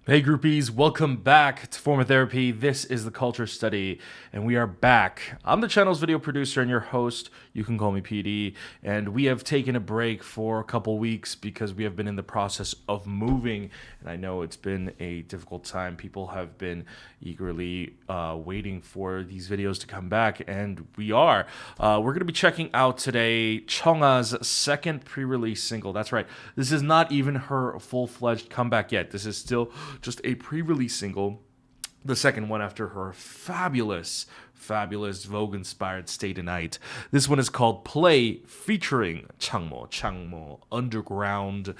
Hey groupies, welcome back to Form of Therapy. This is the Culture Study, and we are back. I'm the channel's video producer and your host. You can call me PD. And we have taken a break for a couple weeks because we have been in the process of moving. And I know it's been a difficult time. People have been eagerly waiting for these videos to come back, and we are. We're going to be checking out today CHUNGHA's second pre-release single. That's right. This is not even her full-fledged comeback yet. This is still just a pre-release single, the second one after her fabulous Vogue-inspired Stay Tonight. This one is called Play, featuring Changmo, underground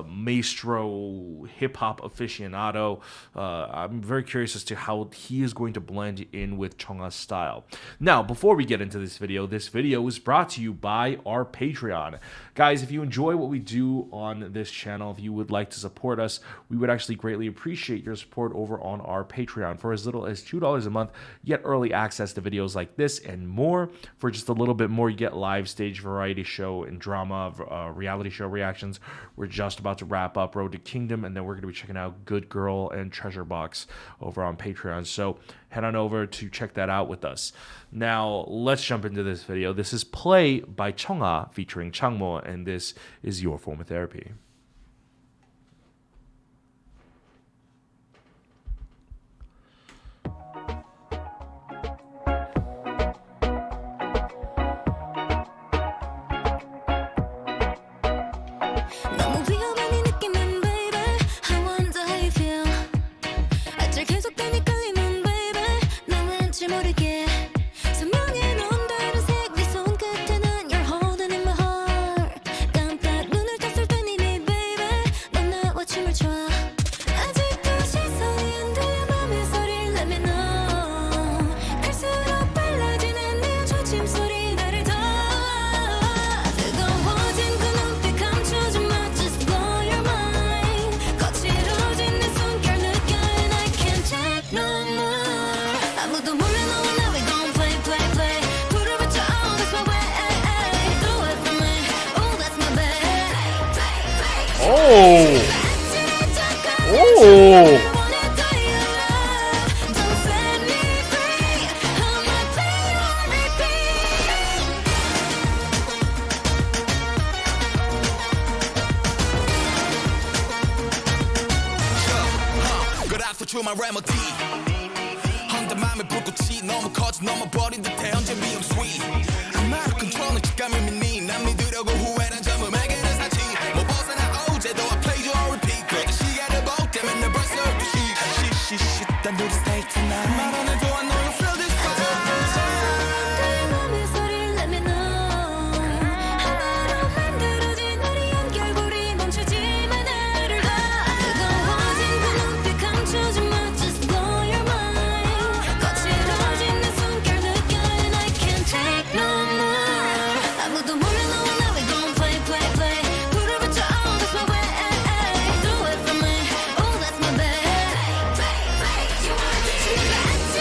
maestro hip-hop aficionado. I'm very curious as to how he is going to blend in with CHUNGHA's style. Now, before we get into this video is brought to you by our Patreon. Guys, if you enjoy what we do on this channel, if you would like to support us, we would actually greatly appreciate your support over on our Patreon. For as little as $2 a month, you get early access to videos like this and more. For just a little bit more, you get live stage variety show and drama, reality show reactions. We're just about to wrap up Road to Kingdom, and then we're going to be checking out Good Girl and Treasure Box over on Patreon. So head on over to check that out with us. Now, let's jump into this video. This is Play by CHUNGHA featuring Changmo, and this is your form of therapy. 너무 위험한 이 느낌은 baby I wonder how you feel 아찔 계속되니 끌리는 baby 난 왠지 모르게 선명해 넌 다른 색 네 손끝에는 You're holding in my heart 깜빡 눈을 떴을 땐 이미 baby 넌 나와 춤을 춰 아직도 시선이 안 들려 맘의 소리를 Let me know 갈수록 빨라지는 네 조짐 소리 나를 더 뜨거워진 그 눈빛 감추지 마 Just blow your mind 거칠어진 내 숨결 느껴 And I can't take no more 아무도 몰래 너와 나 we gon' play 불을 붙여 oh that's my way Do it for me oh that's my babe Oh! Don't set me free I'm not playing on repeat Good after to my remedy 헌데 맘의 불꽃이 너무 커져 넘어버린 듯해 언제 비움 sweet 아마도 컨트롤은 직감을 믿니 난 믿으려고 후회란 점음에게는 사치 못 벗어나 어제도 I played you on repeat 그저 시간을 볼 때면 내 벌써 12시 shit 단둘이 stay tonight 말 안 해도 I know you feel this 너의 맘의 소리를 let me know 하나로 만들어진 우리 연결고리 멈추지만 나를 봐 뜨거워진 그 눈빛 감추지 마 Just blow your mind 거칠어진 내 숨결 느껴 And I can't take no more 아무도 몰래 너와 나 we gon' play 불을 붙여 oh that's my way Do it for me oh that's my babe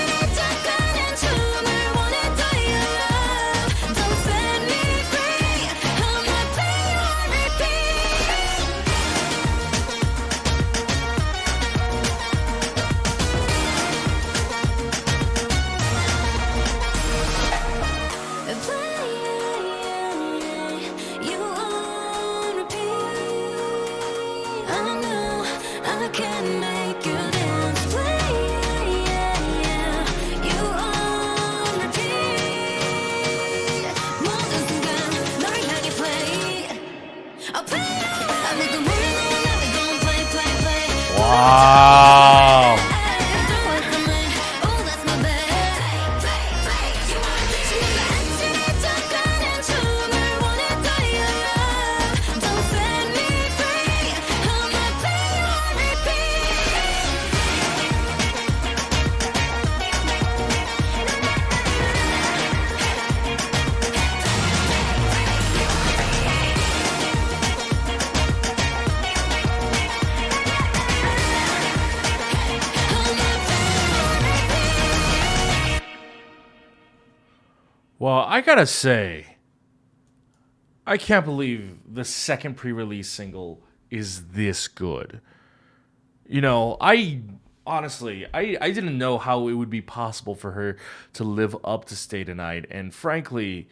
아찔해져가는 춤을 원했던 your love Don't set me free I'm not playing on repeat You on repeat I know I can make you dance You on repeat 모든 순간 널 향해 play I'll play 아무도 몰래 너와 나 we gon' play Wow! Do it for me oh that's my babe 아찔해져가는 춤을 원했던 your love Don't set me free I'm not playing on repeat Well, I gotta say, I can't believe the second pre-release single is this good. You know, I honestly, I didn't know how it would be possible for her to live up to Stay Tonight, and frankly,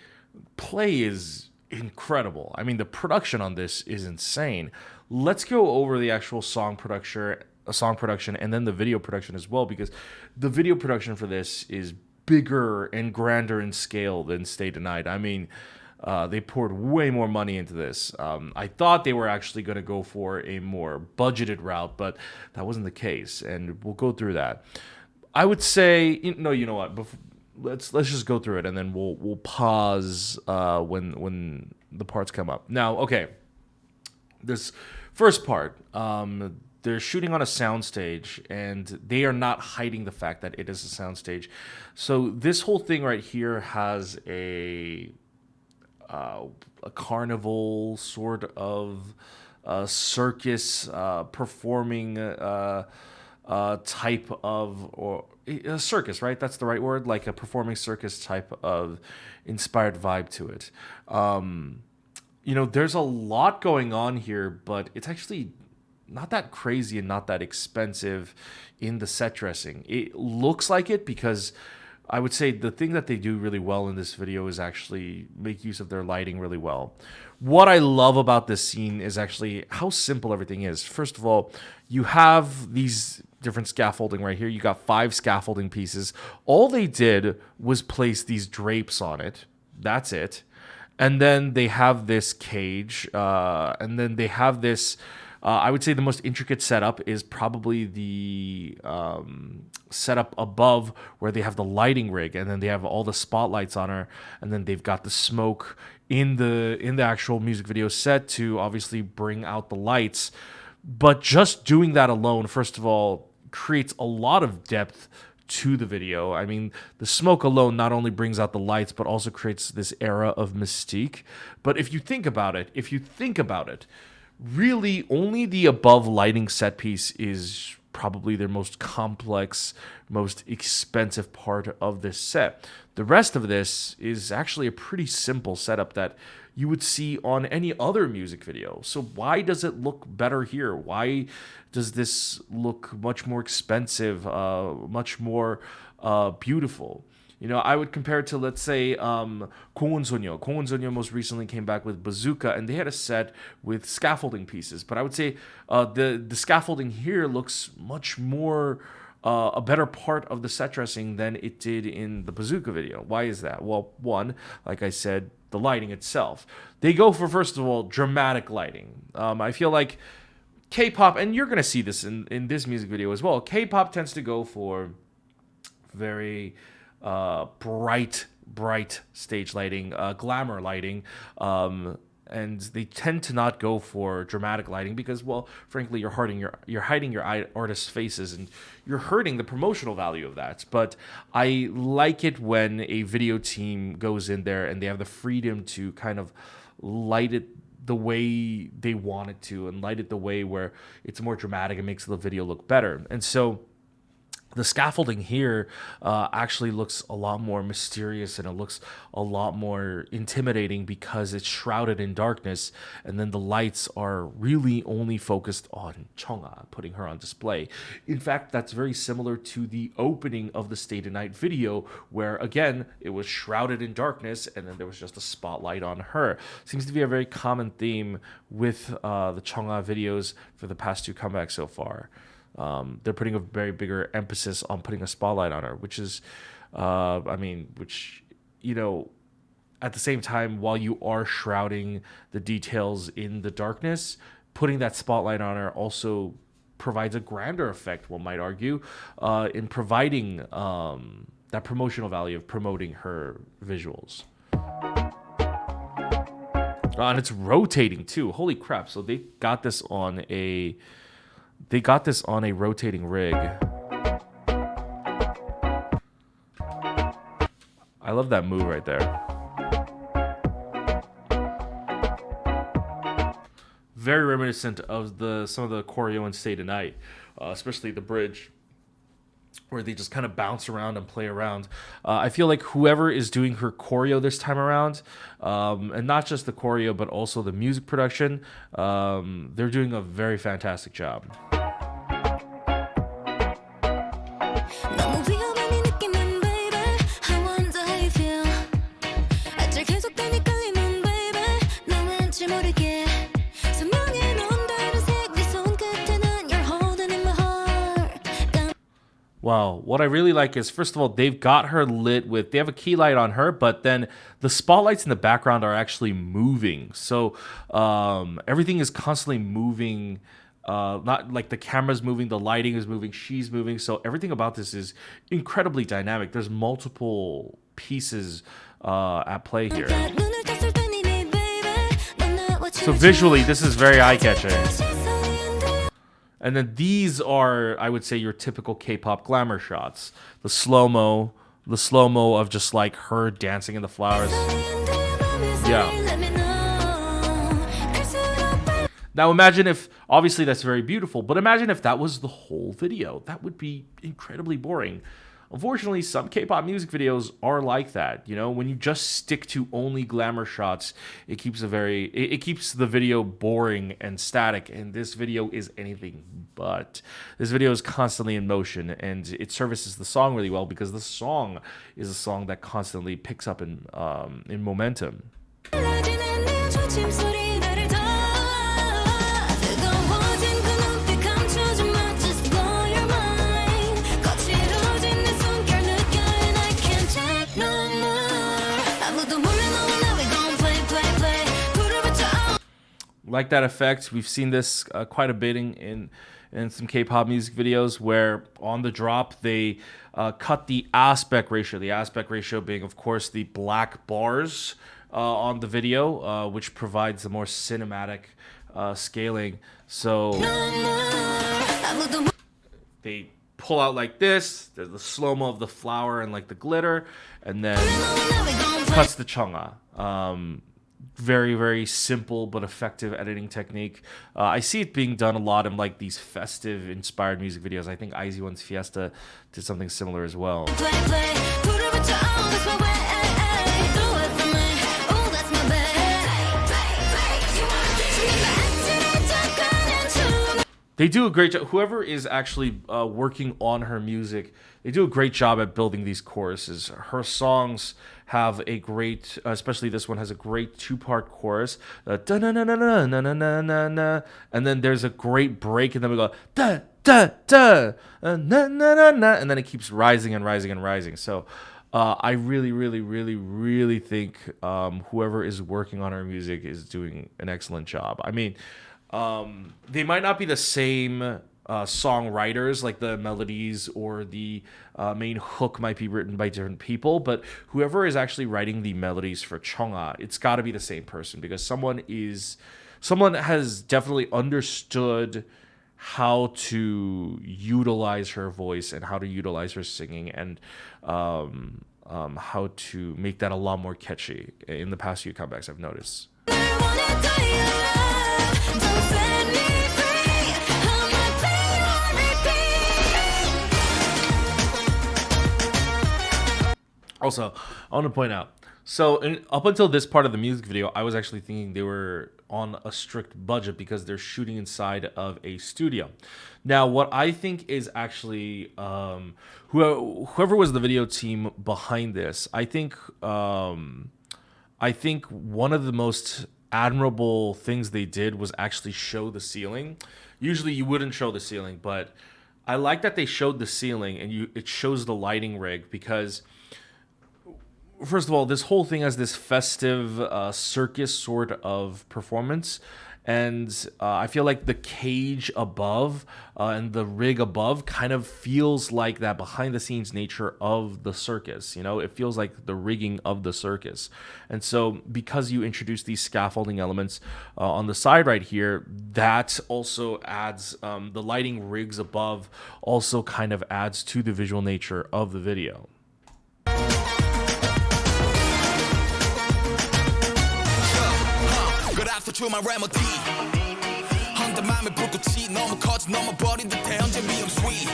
play is incredible. I mean, the production on this is insane. Let's go over the actual song production, and then the video production as well, because the video production for this is bigger and grander in scale than Stay Tonight. I mean, they poured way more money into this. I thought they were actually going to go for a more budgeted route, but that wasn't the case, and we'll go through that. I would say, you know what? Let's just go through it, and then we'll pause when the parts come up. Now, okay, this first part, they're shooting on a soundstage, and they are not hiding the fact that it is a soundstage. So this whole thing right here has a carnival sort of circus performing type of, or a circus, right? That's the right word, like a performing circus type of inspired vibe to it. There's a lot going on here, but it's actually not that crazy and not that expensive in the set dressing. It looks like it because I would say the thing that they do really well in this video is actually make use of their lighting really well. What I love about this scene is actually how simple everything is. First of all, you have these different scaffolding right here. You got 5 scaffolding pieces. All they did was place these drapes on it. That's it. And then they have this cage. And then they have this... I would say the most intricate setup is probably the setup above where they have the lighting rig, and then they have all the spotlights on her, and then they've got the smoke in the actual music video set to obviously bring out the lights. But just doing that alone, first of all, creates a lot of depth to the video. I mean, the smoke alone not only brings out the lights, but also creates this era of mystique. But if you think about it, really, only the above lighting set piece is probably their most complex, most expensive part of this set. The rest of this is actually a pretty simple setup that you would see on any other music video. So why does it look better here? Why does this look much more expensive, much more beautiful? I would compare it to, let's say, 공원소녀. 공원소녀 most recently came back with Bazooka, and they had a set with scaffolding pieces. But I would say the scaffolding here looks much more a better part of the set dressing than it did in the Bazooka video. Why is that? Well, one, like I said, the lighting itself. They go for, first of all, dramatic lighting. I feel like K-pop, and you're going to see this in this music video as well, K-pop tends to go for very... bright stage lighting, glamour lighting, and they tend to not go for dramatic lighting because, well, frankly, you're hiding your artists' faces, and you're hurting the promotional value of that. But I like it when a video team goes in there and they have the freedom to kind of light it the way they want it to, and light it the way where it's more dramatic and makes the video look better. And so the scaffolding here actually looks a lot more mysterious, and it looks a lot more intimidating because it's shrouded in darkness, and then the lights are really only focused on CHUNGHA, putting her on display. In fact, that's very similar to the opening of the Stay Tonight video, where, again, it was shrouded in darkness, and then there was just a spotlight on her. Seems to be a very common theme with the CHUNGHA videos for the past 2 comebacks so far. They're putting a very bigger emphasis on putting a spotlight on her, which is, at the same time, while you are shrouding the details in the darkness, putting that spotlight on her also provides a grander effect, one might argue, in providing that promotional value of promoting her visuals. And it's rotating too. Holy crap. So they got this on a rotating rig. I love that move right there. Very reminiscent of some of the choreo in Stay Tonight, especially the bridge, where they just kind of bounce around and play around. I feel like whoever is doing her choreo this time around, and not just the choreo, but also the music production, they're doing a very fantastic job. 너무 위험한 이 느낌은 baby I wonder how you feel 아찔 계속되니 끌리는 baby 나 왠지 모르게 선명해 넌 다른 색 네 손끝에는 you're holding in my heart Wow, what I really like is, first of all, they've got her lit with, they have a key light on her, but then the spotlights in the background are actually moving. So everything is constantly moving, not like the camera's moving, the lighting is moving, she's moving. So everything about this is incredibly dynamic. There's multiple pieces at play here. 눈을 떴을 땐 이미 baby 넌 나와 So visually, this is very eye-catching. And then these are, I would say, your typical K-pop glamour shots. The slow-mo of just like her dancing in the flowers. Yeah. Now imagine if, obviously that's very beautiful, but imagine if that was the whole video. That would be incredibly boring. Unfortunately, some K-pop music videos are like that. You know, when you just stick to only glamour shots, it keeps the video boring and static. And this video is anything but. This video is constantly in motion, and it services the song really well because the song is a song that constantly picks up in momentum. Like that effect, we've seen this quite a bit in some K-pop music videos where on the drop they cut the aspect ratio. The aspect ratio being, of course, the black bars on the video, which provides a more cinematic scaling. So they pull out like this. There's the slow-mo of the flower and like the glitter, and then cuts the CHUNGHA. Very, very simple but effective editing technique. I see it being done a lot in like these festive inspired music videos. I think IZ*ONE's Fiesta did something similar as well. They do a great job. Whoever is actually working on her music, they do a great job at building these choruses. Her songs have a great, especially this one has a great two-part chorus. And then there's a great break, and then we go da da da na na na na, and then it keeps rising and rising and rising. So I really, really, really, really think whoever is working on her music is doing an excellent job. I mean, they might not be the same songwriters, like the melodies or the main hook might be written by different people, but whoever is actually writing the melodies for CHUNGHA, it's got to be the same person, because someone has definitely understood how to utilize her voice and how to utilize her singing, and how to make that a lot more catchy in the past few comebacks I've noticed. Also, I want to point out, so up until this part of the music video, I was actually thinking they were on a strict budget because they're shooting inside of a studio. Now, what I think is actually, whoever was the video team behind this, I think one of the most admirable things they did was actually show the ceiling. Usually you wouldn't show the ceiling, but I like that they showed the ceiling and it shows the lighting rig, because first of all, this whole thing has this festive circus sort of performance, and I feel like the cage above and the rig above kind of feels like that behind the scenes nature of the circus. You know, it feels like the rigging of the circus. And so because you introduce these scaffolding elements on the side right here, that also adds, the lighting rigs above also kind of adds to the visual nature of the video. my remedy 헌데 맘에 불꽃이 너무 커져 넘어버린 듯해 언제 위험 sweet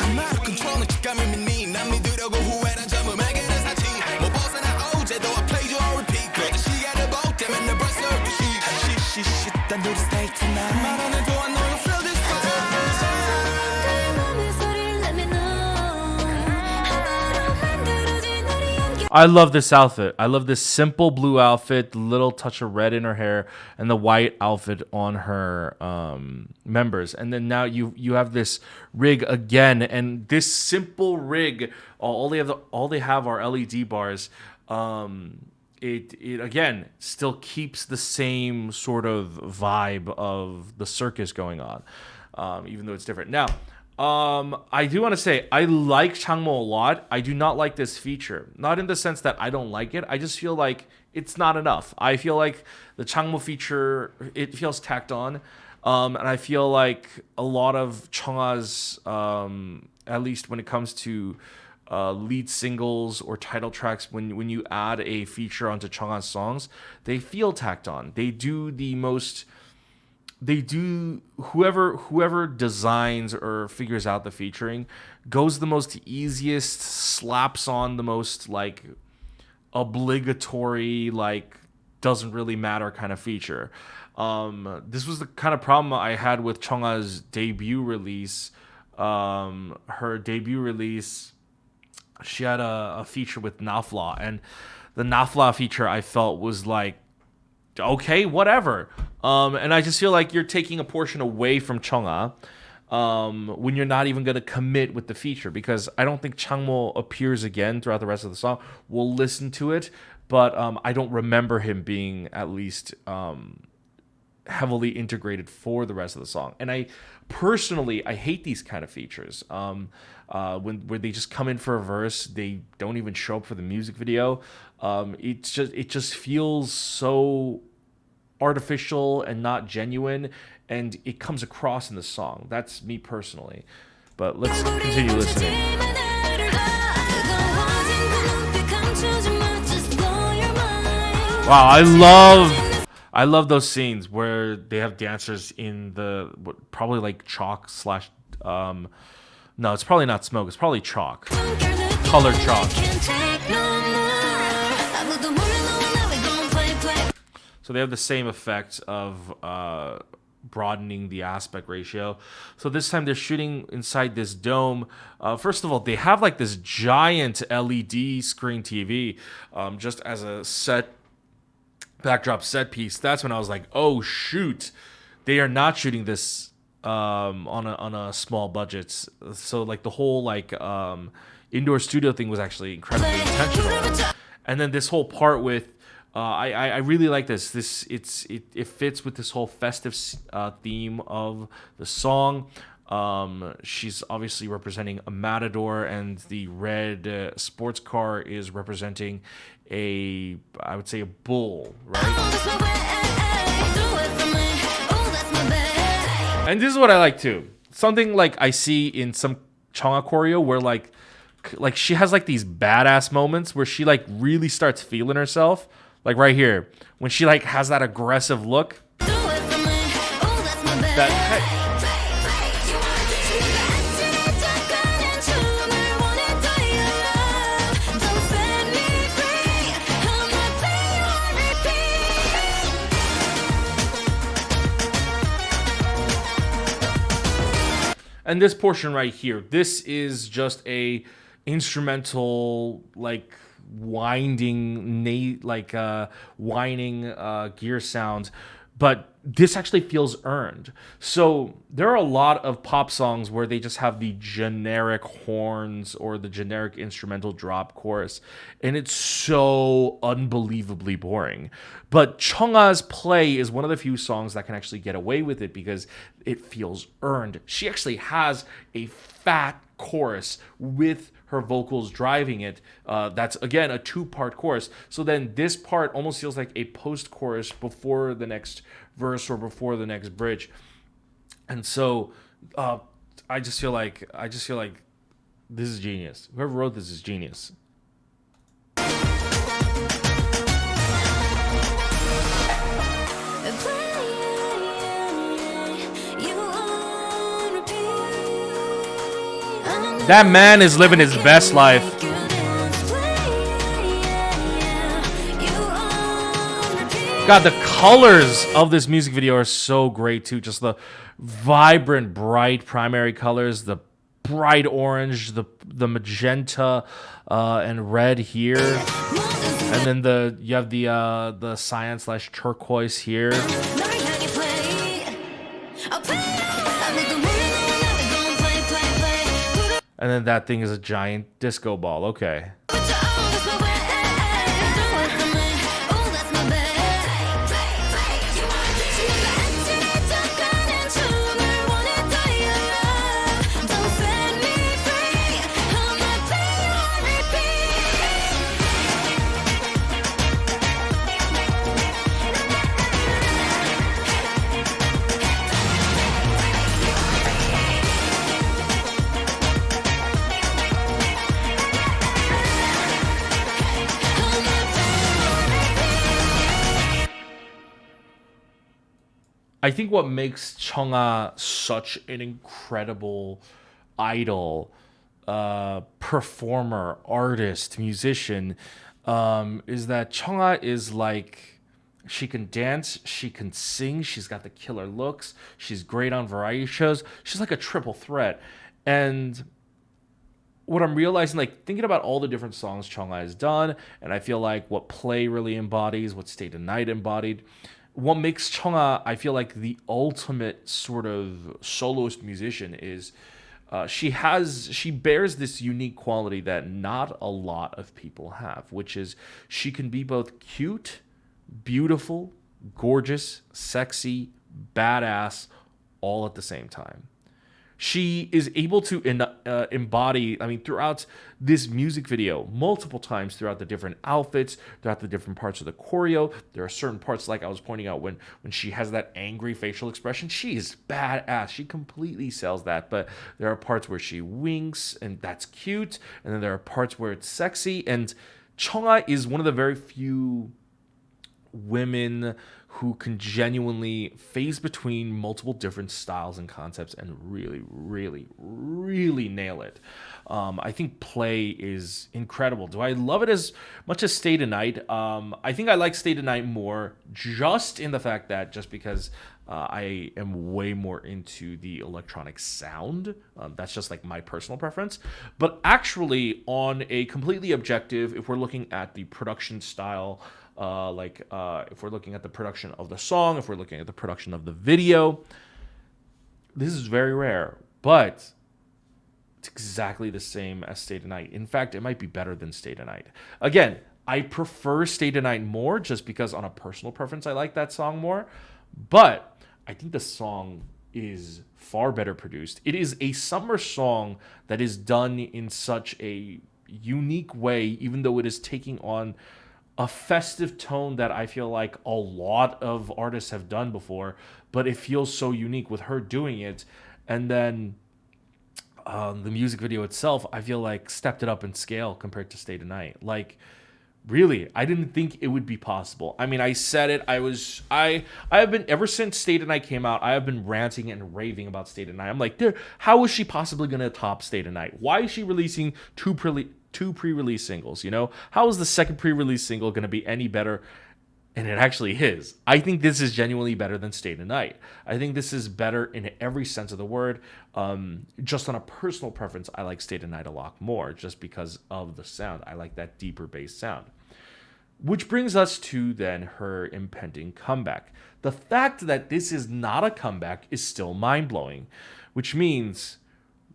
아마도 컨트롤은 직감을 믿니 난 믿으려고 후회란 젊음에게는 사치 못 벗어나 어제도 I played you on repeat 그저 시간을 볼 때면 내 벌써 12시 shit 난 둘이 stay tonight 말 안 해도 I know you feel this vibe 내 맘의 소리를 let me know I love this outfit. I love this simple blue outfit, the little touch of red in her hair, and the white outfit on her members. And then now you have this rig again, and this simple rig, all they have are LED bars. It again still keeps the same sort of vibe of the circus going on, even though it's different. Now, I do want to say I like CHUNGHA a lot. I do not like this feature. Not in the sense that I don't like it. I just feel like it's not enough. I feel like the CHUNGHA feature, it feels tacked on. And I feel like a lot of CHUNGHA's, at least when it comes to lead singles or title tracks, when you add a feature onto CHUNGHA's songs, they feel tacked on. Whoever designs or figures out the featuring goes the most easiest, slaps on the most like obligatory, like doesn't really matter kind of feature. This was the kind of problem I had with CHUNGHA's debut release. Her debut release, she had a feature with Nafla, and the Nafla feature I felt was like, okay, whatever. And I just feel like you're taking a portion away from CHUNGHA when you're not even going to commit with the feature, because I don't think Changmo appears again throughout the rest of the song. We'll listen to it, but I don't remember him being at least heavily integrated for the rest of the song. And I hate these kind of features. Where they just come in for a verse, they don't even show up for the music video. It just feels so artificial and not genuine, and it comes across in the song. That's me personally. But let's continue listening. Wow, I love those scenes where they have dancers in the probably like chalk slash no, it's probably not smoke. It's probably chalk. Colored chalk. So they have the same effect of broadening the aspect ratio. So this time they're shooting inside this dome. First of all, they have like this giant LED screen TV just as a backdrop set piece. That's when I was like, oh shoot, they are not shooting this on a small budget. So like the whole like indoor studio thing was actually incredibly intentional. And then this whole part with I really like this. It fits with this whole festive theme of the song. She's obviously representing a matador, and the red sports car is representing I would say a bull, right? And this is what I like too. Something like I see in some CHUNGHA choreo where like she has like these badass moments where she like really starts feeling herself. Like right here, when she like has that aggressive look. And this portion right here, this is just a instrumental like whining gear sound, but this actually feels earned. So there are a lot of pop songs where they just have the generic horns or the generic instrumental drop chorus, and it's so unbelievably boring. But CHUNGHA's Play is one of the few songs that can actually get away with it because it feels earned. She actually has a fat chorus with her vocals driving it. That's again a 2-part chorus. So then this part almost feels like a post-chorus before the next verse or before the next bridge. And so I just feel like this is genius. Whoever wrote this is genius. That man is living his best life. God, the colors of this music video are so great too. Just the vibrant, bright primary colors, the bright orange, the magenta and red here, and then you have the cyan / turquoise here, 널 향해 play. I'll play. I make the world know we gon' play. and then that thing is a giant disco ball. Okay. Put your arms this my way. Do it for me. Oh, that's my bad. Play. You wanna teach me the answer to 가는 춤을 원해 your love. Don't set me free. I'ma play on I think what makes Chungha such an incredible idol, performer, artist, musician, is that Chungha is like, she can dance, she can sing, she's got the killer looks, she's great on variety shows, she's like a triple threat. And what I'm realizing, like thinking about all the different songs Chungha has done, and I feel like what Play really embodies, what Stay the Night embodied, what makes Chungha, I feel like, the ultimate sort of soloist musician is she bears this unique quality that not a lot of people have, which is she can be both cute, beautiful, gorgeous, sexy, badass, all at the same time. She is able to embody, I mean, throughout this music video, multiple times throughout the different outfits, throughout the different parts of the choreo. There are certain parts, like I was pointing out, when she has that angry facial expression, she is badass. She completely sells that. But there are parts where she winks, and that's cute. And then there are parts where it's sexy. And Chungha is one of the very few women who can genuinely phase between multiple different styles and concepts and really, really, really nail it. I think Play is incredible. Do I love it as much as Stay the Night? I think I like Stay the Night more, just in the fact that just because I am way more into the electronic sound. That's just like my personal preference. But actually, on a completely objective, if we're looking at the production style, if we're looking at the production of the song, if we're looking at the production of the video, this is very rare, but it's exactly the same as Stay the Night. In fact, it might be better than Stay the Night. Again, I prefer Stay the Night more just because on a personal preference, I like that song more, but I think the song is far better produced. It is a summer song that is done in such a unique way, even though it is taking on a festive tone that I feel like a lot of artists have done before, but it feels so unique with her doing it. And then the music video itself, I feel like stepped it up in scale compared to Stay the Night. Like, really, I didn't think it would be possible. I mean, I said it. I have been, ever since Stay the Night came out, I have been ranting and raving about Stay the Night. I'm like, how is she possibly going to top Stay the Night? Why is she releasing two pre-release singles? You know, how is the second pre-release single going to be any better? And it actually is. I think this is genuinely better than Stay the Night. I think this is better in every sense of the word. Just on a personal preference, I like Stay the Night a lot more just because of the sound. I like that deeper bass sound. Which brings us to then her impending comeback. The fact that this is not a comeback is still mind-blowing, which means,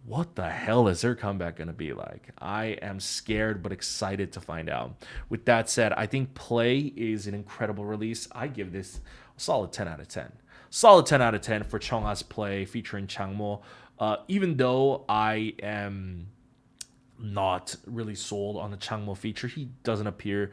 what the hell is her comeback going to be like? I am scared but excited to find out. With that said, I think Play is an incredible release. I give this a solid 10 out of 10. Solid 10 out of 10 for Chungha's Play featuring Changmo. Even though I am not really sold on the Changmo feature, he doesn't appear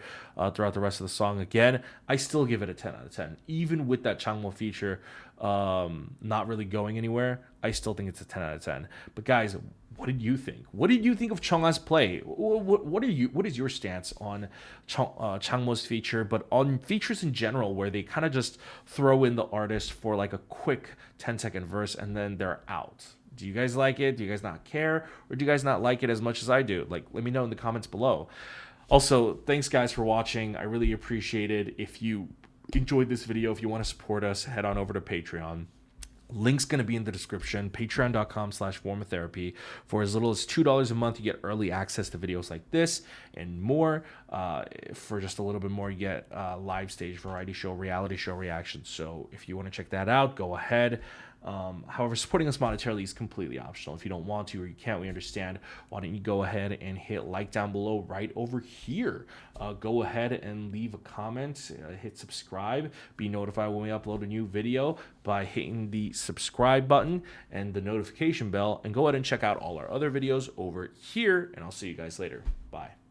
throughout the rest of the song again, I still give it a 10 out of 10. Even with that Changmo feature not really going anywhere, I still think it's a 10 out of 10. But guys, what did you think? What did you think of Chungha's Play? What is your stance on Changmo's feature, but on features in general, where they kind of just throw in the artist for like a quick 10-second verse and then they're out? Do you guys like it? Do you guys not care? Or do you guys not like it as much as I do? Like, let me know in the comments below. Also, thanks guys for watching. I really appreciate it. If you enjoyed this video, if you want to support us, head on over to Patreon. Link's going to be in the description. Patreon.com/warmatherapy. For as little as $2 a month, you get early access to videos like this and more. For just a little bit more, you get live stage variety show, reality show reactions. So if you want to check that out, go ahead. However, supporting us monetarily is completely optional. If you don't want to or you can't, we understand. Why don't you go ahead and hit like down below right over here. Go ahead and leave a comment, hit subscribe, be notified when we upload a new video by hitting the subscribe button and the notification bell, and go ahead and check out all our other videos over here, and I'll see you guys later. Bye.